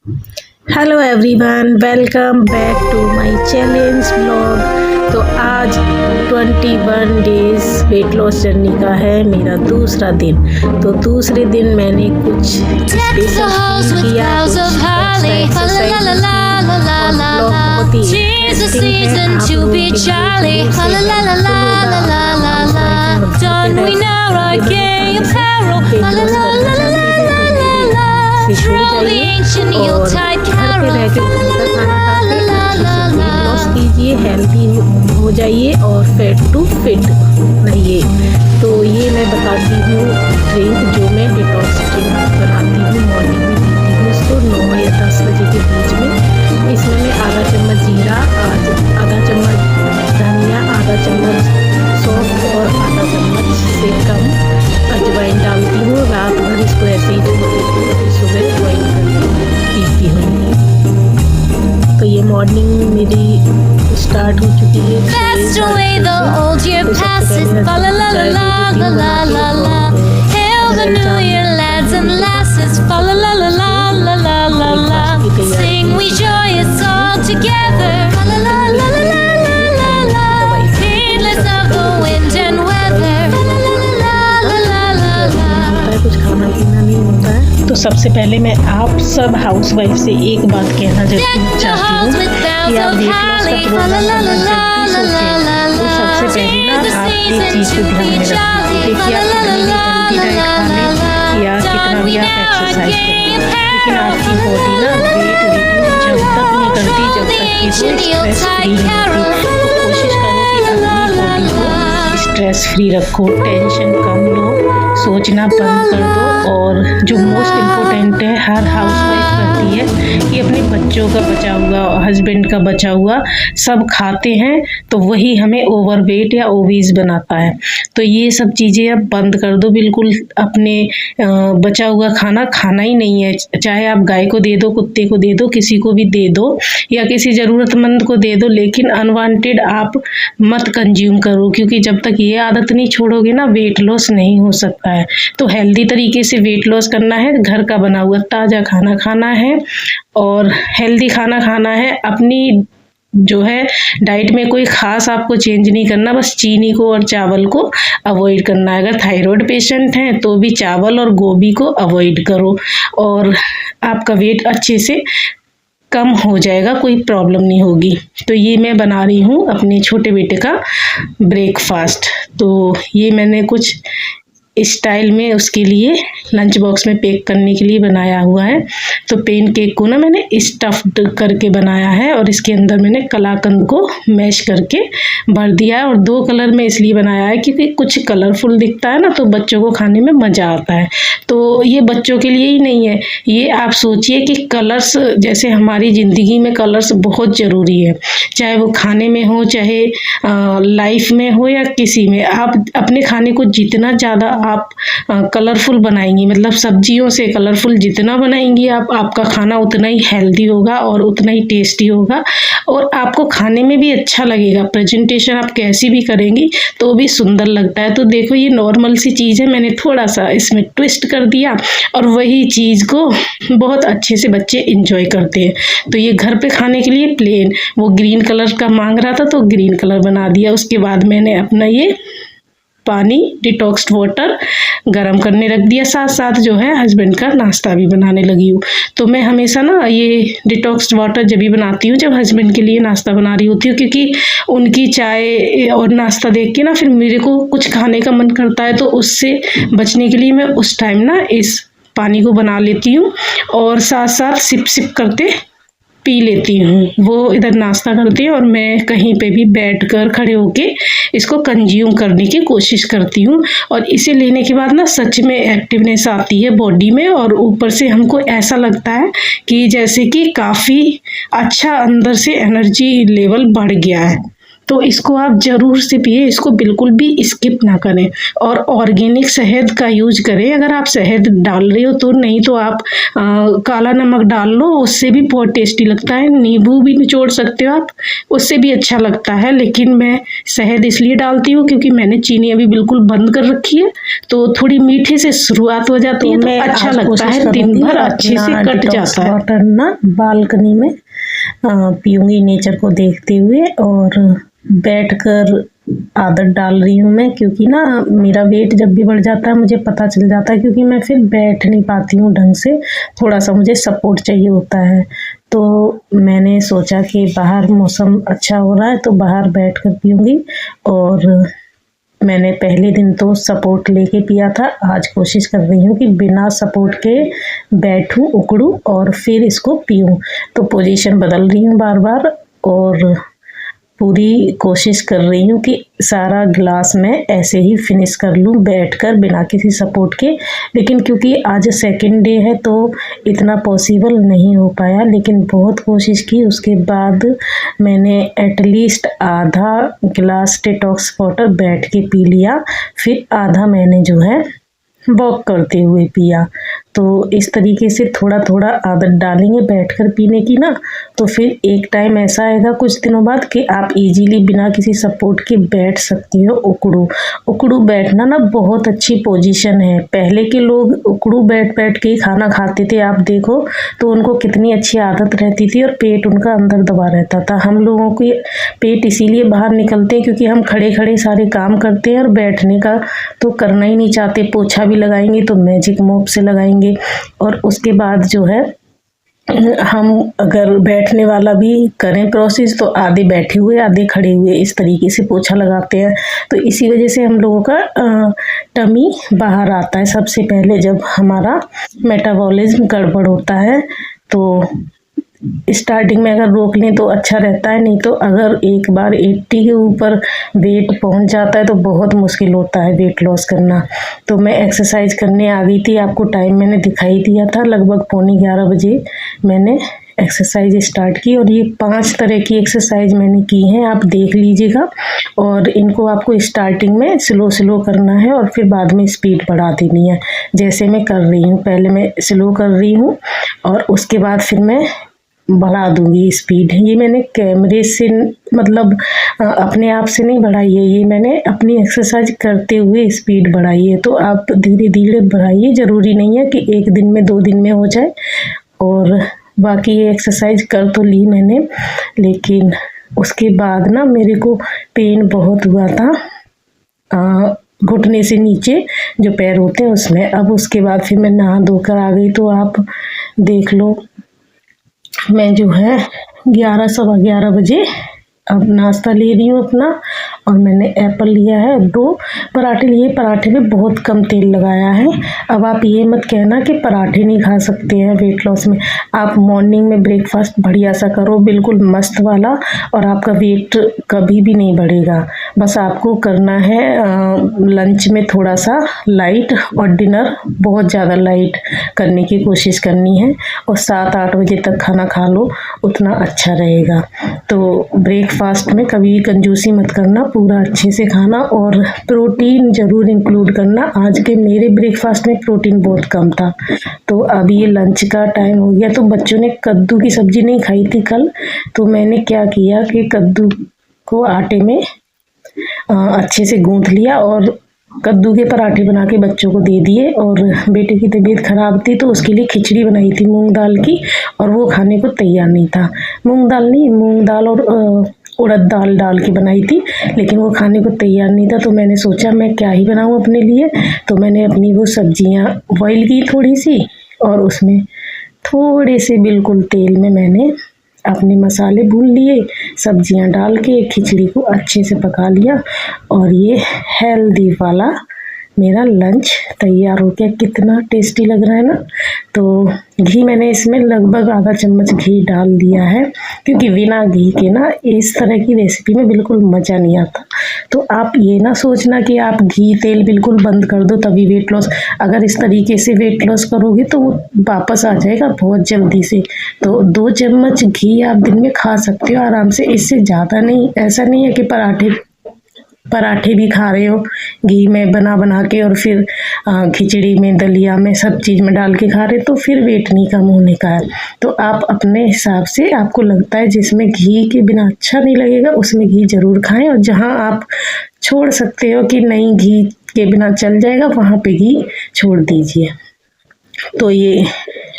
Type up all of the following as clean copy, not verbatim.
Hello everyone, welcome back to my challenge blog. तो आज 21 days weight loss journey का है मेरा दूसरा दिन। तो दूसरे दिन मैंने कुछ स्पेशल किया, कीजिए, हेल्दी हो जाइए और फैट टू फिट रहिए। तो ये मैं बताती हूँ ड्रिंक जो मैं डिटॉक्स ड्रिंक बनाती हूँ, मॉर्निंग में पीती हूँ इसको 9 या 10 बजे के बीच में। इसमें मैं आधा चम्मच जीरा, आधा चम्मच धनिया, आधा चम्मच सौंफ और आधा चम्मच से कम अजवाइन डालती हूँ। रात भर इसको ऐसे ही छोड़ देती हूँ, सुबह बॉइल करके पीती हूँ। तो ये मॉर्निंग मेरी स्टार्ट हो चुकी है। कुछ खाना पीना नहीं होता है। तो सबसे पहले मैं आप सब हाउस वाइफ से एक बात कहना चाहती हूँ कि आप वेट लॉस का तो सबसे पहले ना आप एक चीज़ को ध्यान में रखिए। देखिए, आप कितनी भी हेल्दी डाइट खा लें या कितना भी आप एक्सरसाइज करें, लेकिन आपकी बॉडी ना वेट रिड्यूस जब तक नहीं करती जब तक कि वो स्ट्रेस फ्री नहीं होती। तो कोशिश करो कि अपनी बॉडी को स्ट्रेस फ्री रखो, टेंशन कम लो, सोचना बंद कर दो। और जो मोस्ट इम्पोर्टेंट है, हर हाउस वाइफ करती है कि अपने बच्चों का बचा हुआ, हस्बैंड का बचा हुआ सब खाते हैं, तो वही हमें ओवरवेट या ओबीज बनाता है। तो ये सब चीज़ें अब बंद कर दो बिल्कुल। अपने बचा हुआ खाना खाना ही नहीं है, चाहे आप गाय को दे दो, कुत्ते को दे दो, किसी को भी दे दो या किसी ज़रूरतमंद को दे दो, लेकिन अनवांटेड आप मत कंज्यूम करो, क्योंकि जब तक ये आदत नहीं छोड़ोगे ना, वेट लॉस नहीं हो सकता है। तो हेल्दी तरीके से वेट लॉस करना है, घर का बना हुआ ताज़ा खाना खाना है और हेल्दी खाना खाना है। अपनी जो है डाइट में कोई ख़ास आपको चेंज नहीं करना, बस चीनी को और चावल को अवॉइड करना है। अगर थायराइड पेशेंट हैं तो भी चावल और गोभी को अवॉइड करो और आपका वेट अच्छे से कम हो जाएगा, कोई प्रॉब्लम नहीं होगी। तो ये मैं बना रही हूँ अपने छोटे बेटे का ब्रेकफास्ट। तो ये मैंने कुछ स्टाइल में उसके लिए लंच बॉक्स में पैक करने के लिए बनाया हुआ है। तो पेन केक को ना मैंने स्टफ्ड करके बनाया है और इसके अंदर मैंने कलाकंद को मैश करके भर दिया है। और 2 कलर में इसलिए बनाया है क्योंकि कुछ कलरफुल दिखता है ना, तो बच्चों को खाने में मज़ा आता है। तो ये बच्चों के लिए ही नहीं है, ये आप सोचिए कि कलर्स, जैसे हमारी ज़िंदगी में कलर्स बहुत ज़रूरी है, चाहे वो खाने में हो, चाहे लाइफ में हो या किसी में। आप अपने खाने को जितना ज़्यादा आप कलरफुल बनाएंगी, मतलब सब्जियों से कलरफुल जितना बनाएंगी आप, आपका खाना उतना ही हेल्दी होगा और उतना ही टेस्टी होगा और आपको खाने में भी अच्छा लगेगा। प्रेजेंटेशन आप कैसी भी करेंगी तो भी सुंदर लगता है। तो देखो, ये नॉर्मल सी चीज़ है, मैंने थोड़ा सा इसमें ट्विस्ट कर दिया और वही चीज़ को बहुत अच्छे से बच्चे इंजॉय करते हैं। तो ये घर पे खाने के लिए प्लेन, वो ग्रीन कलर का मांग रहा था तो ग्रीन कलर बना दिया। उसके बाद मैंने अपना ये पानी, डिटॉक्स्ड वाटर गरम करने रख दिया। साथ साथ जो है हस्बैंड का नाश्ता भी बनाने लगी हूँ। तो मैं हमेशा ना ये डिटॉक्स्ड वाटर जब भी बनाती हूँ जब हस्बैंड के लिए नाश्ता बना रही होती हूँ, क्योंकि उनकी चाय और नाश्ता देख के ना फिर मेरे को कुछ खाने का मन करता है। तो उससे बचने के लिए मैं उस टाइम ना इस पानी को बना लेती हूँ और साथ साथ सिप सिप करते पी लेती हूँ। वो इधर नाश्ता करती है और मैं कहीं पे भी बैठकर खड़े होके इसको कंज्यूम करने की कोशिश करती हूँ। और इसे लेने के बाद ना सच में एक्टिवनेस आती है बॉडी में और ऊपर से हमको ऐसा लगता है कि जैसे कि काफ़ी अच्छा अंदर से एनर्जी लेवल बढ़ गया है। तो इसको आप ज़रूर से पिए, इसको बिल्कुल भी स्किप ना करें। और ऑर्गेनिक शहद का यूज करें। अगर आप शहद डाल रहे हो तो, नहीं तो आप काला नमक डाल लो, उससे भी बहुत टेस्टी लगता है। नींबू भी निचोड़ सकते हो आप, उससे भी अच्छा लगता है। लेकिन मैं शहद इसलिए डालती हूँ क्योंकि मैंने चीनी अभी बिल्कुल बंद कर रखी है, तो थोड़ी मीठे से शुरुआत हो जाती है, तो अच्छा लगता है, दिन भर अच्छे से कट जाता है। वाटर ना बालकनी में पीऊंगी नेचर को देखते हुए, और बैठकर आदत डाल रही हूँ मैं, क्योंकि ना मेरा वेट जब भी बढ़ जाता है मुझे पता चल जाता है, क्योंकि मैं फिर बैठ नहीं पाती हूँ ढंग से, थोड़ा सा मुझे सपोर्ट चाहिए होता है। तो मैंने सोचा कि बाहर मौसम अच्छा हो रहा है तो बाहर बैठकर पीऊंगी, और मैंने पहले दिन तो सपोर्ट लेके पिया था, आज कोशिश कर रही हूँ कि बिना सपोर्ट के बैठूं, उकड़ूं और फिर इसको पीऊं। तो पोजीशन बदल रही हूँ बार बार, और पूरी कोशिश कर रही हूँ कि सारा गिलास मैं ऐसे ही फिनिश कर लूँ बैठकर बिना किसी सपोर्ट के। लेकिन क्योंकि आज सेकंड डे है तो इतना पॉसिबल नहीं हो पाया, लेकिन बहुत कोशिश की। उसके बाद मैंने एटलीस्ट आधा गिलास डिटॉक्स वाटर बैठ के पी लिया, फिर आधा मैंने जो है वॉक करते हुए पिया। तो इस तरीके से थोड़ा थोड़ा आदत डालेंगे बैठकर पीने की ना, तो फिर एक टाइम ऐसा आएगा कुछ दिनों बाद कि आप इजीली बिना किसी सपोर्ट के बैठ सकती हो। उकड़ू उकड़ू बैठना ना बहुत अच्छी पोजीशन है। पहले के लोग उकड़ू बैठ बैठ के ही खाना खाते थे, आप देखो तो उनको कितनी अच्छी आदत रहती थी, और पेट उनका अंदर दबा रहता था। हम लोगों के पेट इसीलिए बाहर निकलते हैं क्योंकि हम खड़े खड़े सारे काम करते हैं, और बैठने का तो करना ही नहीं चाहते। पोछा भी लगाएंगे तो मैजिक मोप से लगाएंगे, और उसके बाद जो है हम अगर बैठने वाला भी करें प्रोसेस तो आधे बैठे हुए आधे खड़े हुए इस तरीके से पोछा लगाते हैं। तो इसी वजह से हम लोगों का टमी बाहर आता है सबसे पहले, जब हमारा मेटाबॉलिज्म गड़बड़ होता है। तो स्टार्टिंग में अगर रोक लें तो अच्छा रहता है, नहीं तो अगर एक बार 80 के ऊपर वेट पहुंच जाता है तो बहुत मुश्किल होता है वेट लॉस करना। तो मैं एक्सरसाइज करने आ गई थी, आपको टाइम मैंने दिखाई दिया था, लगभग 11:15 बजे मैंने एक्सरसाइज स्टार्ट की, और ये 5 तरह की एक्सरसाइज मैंने की हैं, आप देख लीजिएगा। और इनको आपको स्टार्टिंग में स्लो स्लो करना है और फिर बाद में स्पीड बढ़ा देनी है, जैसे मैं कर रही हूँ। पहले मैं स्लो कर रही हूँ और उसके बाद फिर मैं बढ़ा दूंगी स्पीड। ये मैंने कैमरे से मतलब अपने आप से नहीं बढ़ाई है, ये मैंने अपनी एक्सरसाइज करते हुए स्पीड बढ़ाई है। तो आप धीरे धीरे बढ़ाइए, ज़रूरी नहीं है कि एक दिन में 2 दिन में हो जाए। और बाकी ये एक्सरसाइज कर तो ली मैंने, लेकिन उसके बाद ना मेरे को पेन बहुत हुआ था घुटने से नीचे जो पैर होते हैं उसमें। अब उसके बाद फिर मैं नहा धोकर आ गई, तो आप देख लो मैं जो है 11 सवा 11 बजे अब नाश्ता ले रही हूँ अपना, और मैंने एप्पल लिया है, 2 पराठे लिए। पराठे में बहुत कम तेल लगाया है। अब आप ये मत कहना कि पराठे नहीं खा सकते हैं वेट लॉस में। आप मॉर्निंग में ब्रेकफास्ट बढ़िया सा करो, बिल्कुल मस्त वाला, और आपका वेट कभी भी नहीं बढ़ेगा। बस आपको करना है लंच में थोड़ा सा लाइट, और डिनर बहुत ज़्यादा लाइट करने की कोशिश करनी है, और 7-8 बजे तक खाना खा लो, उतना अच्छा रहेगा। तो ब्रेकफास्ट में कभी भी कंजूसी मत करना, पूरा अच्छे से खाना, और प्रोटीन ज़रूर इंक्लूड करना। आज के मेरे ब्रेकफास्ट में प्रोटीन बहुत कम था। तो अब ये लंच का टाइम हो गया, तो बच्चों ने कद्दू की सब्ज़ी नहीं खाई थी कल, तो मैंने क्या किया कि कद्दू को आटे में अच्छे से गूँथ लिया और कद्दू के पराठे बना के बच्चों को दे दिए। और बेटे की तबीयत ख़राब थी तो उसके लिए खिचड़ी बनाई थी मूंग दाल की, और वो खाने को तैयार नहीं था। मूंग दाल नहीं, मूंग दाल और उड़द दाल डाल के बनाई थी, लेकिन वो खाने को तैयार नहीं था। तो मैंने सोचा मैं क्या ही बनाऊँ अपने लिए, तो मैंने अपनी वो सब्जियां बॉईल की थोड़ी सी, और उसमें थोड़े से बिल्कुल तेल में मैंने अपने मसाले भून लिए, सब्जियां डाल के खिचड़ी को अच्छे से पका लिया। और ये हेल्दी वाला मेरा लंच तैयार हो गया। कितना टेस्टी लग रहा है ना। तो घी मैंने इसमें लगभग आधा चम्मच घी डाल दिया है, क्योंकि बिना घी के ना इस तरह की रेसिपी में बिल्कुल मज़ा नहीं आता। तो आप ये ना सोचना कि आप घी तेल बिल्कुल बंद कर दो तभी वेट लॉस। अगर इस तरीके से वेट लॉस करोगे तो वो वापस आ जाएगा बहुत जल्दी से। तो 2 चम्मच घी आप दिन में खा सकते हो आराम से, इससे ज़्यादा नहीं। ऐसा नहीं है कि पराठे भी खा रहे हो घी में बना के और फिर खिचड़ी में, दलिया में, सब चीज़ में डाल के खा रहे, तो फिर वेट नहीं कम होने का है। तो आप अपने हिसाब से, आपको लगता है जिसमें घी के बिना अच्छा नहीं लगेगा उसमें घी ज़रूर खाएं, और जहां आप छोड़ सकते हो कि नहीं घी के बिना चल जाएगा वहाँ पे घी छोड़ दीजिए। तो ये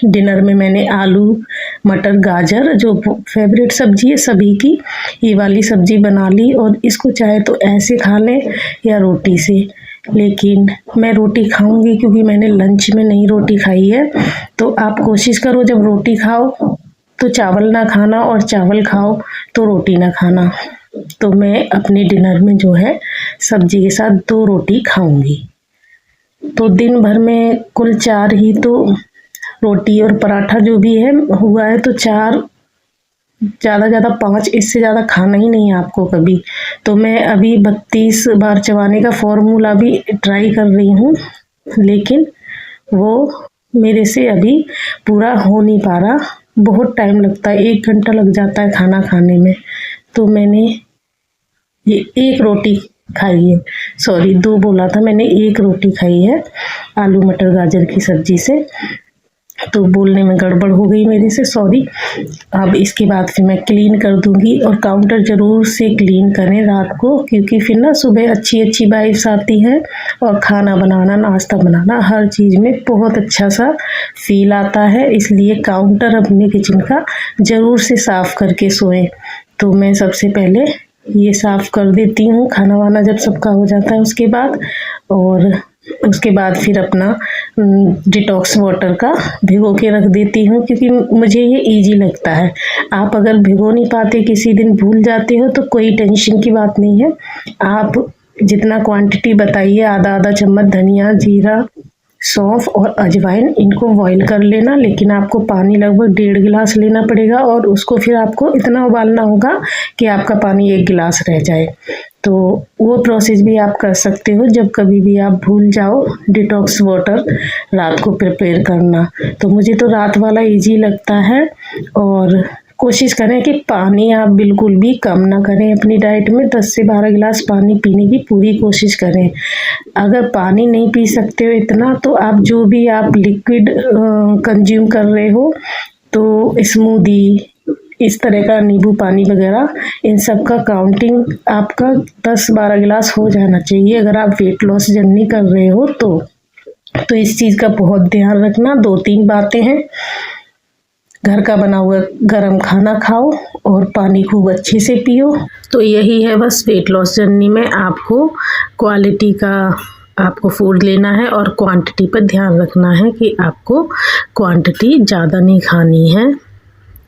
डिनर में मैंने आलू मटर गाजर, जो फेवरेट सब्जी है सभी की, ये वाली सब्जी बना ली। और इसको चाहे तो ऐसे खा लें या रोटी से, लेकिन मैं रोटी खाऊंगी क्योंकि मैंने लंच में नहीं रोटी खाई है। तो आप कोशिश करो जब रोटी खाओ तो चावल ना खाना, और चावल खाओ तो रोटी ना खाना। तो मैं अपने डिनर में जो है सब्जी के साथ 2 रोटी खाऊंगी। तो दिन भर में कुल 4 ही तो रोटी और पराठा जो भी है हुआ है, तो 4, ज़्यादा 5, इससे ज़्यादा खाना ही नहीं है आपको कभी। तो मैं अभी 32 बार चबाने का फॉर्मूला भी ट्राई कर रही हूँ, लेकिन वो मेरे से अभी पूरा हो नहीं पा रहा। बहुत टाइम लगता है, 1 घंटा लग जाता है खाना खाने में। तो मैंने ये 1 रोटी खाई है, सॉरी 2 बोला था मैंने, 1 रोटी खाई है आलू मटर गाजर की सब्जी से। तो बोलने में गड़बड़ हो गई मेरे से, सॉरी। अब इसके बाद फिर मैं क्लीन कर दूंगी, और काउंटर ज़रूर से क्लीन करें रात को, क्योंकि फिर ना सुबह अच्छी वाइब्स आती है, और खाना बनाना, नाश्ता बनाना, हर चीज़ में बहुत अच्छा सा फील आता है। इसलिए काउंटर अपने किचन का ज़रूर से साफ़ करके सोएं। तो मैं सबसे पहले ये साफ़ कर देती हूँ खाना वाना जब सबका हो जाता है उसके बाद। और उसके बाद फिर अपना डिटॉक्स वाटर का भिगो के रख देती हूँ, क्योंकि मुझे ये इजी लगता है। आप अगर भिगो नहीं पाते, किसी दिन भूल जाते हो, तो कोई टेंशन की बात नहीं है। आप जितना क्वांटिटी बताइए, आधा चम्मच धनिया, जीरा, सौंफ और अजवाइन, इनको बॉईल कर लेना। लेकिन आपको पानी लगभग 1.5 गिलास लेना पड़ेगा, और उसको फिर आपको इतना उबालना होगा कि आपका पानी 1 गिलास रह जाए। तो वो प्रोसेस भी आप कर सकते हो जब कभी भी आप भूल जाओ डिटॉक्स वाटर रात को प्रिपेयर करना। तो मुझे तो रात वाला इजी लगता है। और कोशिश करें कि पानी आप बिल्कुल भी कम ना करें अपनी डाइट में। 10 से 12 गिलास पानी पीने की पूरी कोशिश करें। अगर पानी नहीं पी सकते हो इतना, तो आप जो भी आप लिक्विड कंज्यूम कर रहे हो, तो स्मूदी, इस तरह का नींबू पानी वगैरह, इन सब का काउंटिंग आपका 10-12 गिलास हो जाना चाहिए अगर आप वेट लॉस जर्नी कर रहे हो तो इस चीज़ का बहुत ध्यान रखना। 2-3 बातें हैं, घर का बना हुआ गरम खाना खाओ और पानी खूब अच्छे से पियो। तो यही है बस, वेट लॉस जर्नी में आपको क्वालिटी का आपको फूड लेना है, और क्वांटिटी पर ध्यान रखना है कि आपको क्वांटिटी ज़्यादा नहीं खानी है।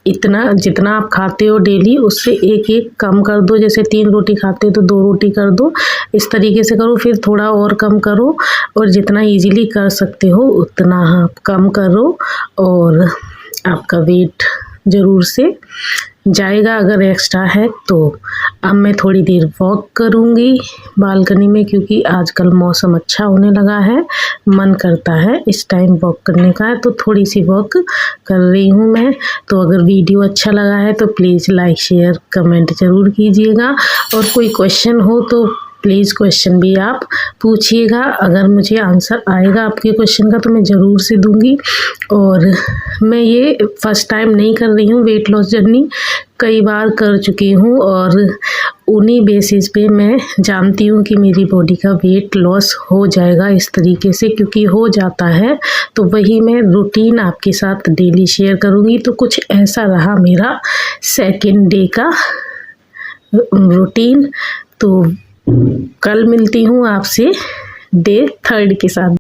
इतना जितना आप खाते हो डेली, उससे 1-1 कम कर दो। जैसे 3 रोटी खाते हो तो 2 रोटी कर दो, इस तरीके से करो। फिर थोड़ा और कम करो, और जितना इजीली कर सकते हो उतना आप कम करो, और आपका वेट ज़रूर से जाएगा अगर एक्स्ट्रा है तो। अब मैं थोड़ी देर वॉक करूँगी बालकनी में, क्योंकि आजकल मौसम अच्छा होने लगा है, मन करता है इस टाइम वॉक करने का, तो थोड़ी सी वॉक कर रही हूँ मैं। तो अगर वीडियो अच्छा लगा है तो प्लीज़ लाइक शेयर कमेंट ज़रूर कीजिएगा, और कोई क्वेश्चन हो तो प्लीज़ क्वेश्चन भी आप पूछिएगा। अगर मुझे आंसर आएगा आपके क्वेश्चन का तो मैं ज़रूर से दूंगी। और मैं ये फर्स्ट टाइम नहीं कर रही हूँ वेट लॉस जर्नी, कई बार कर चुकी हूँ, और उन्हीं बेसिस पे मैं जानती हूँ कि मेरी बॉडी का वेट लॉस हो जाएगा इस तरीके से, क्योंकि हो जाता है। तो वही मैं रूटीन आपके साथ डेली शेयर करूँगी। तो कुछ ऐसा रहा मेरा सेकेंड डे का रूटीन। तो कल मिलती हूँ आपसे डे 3 के साथ।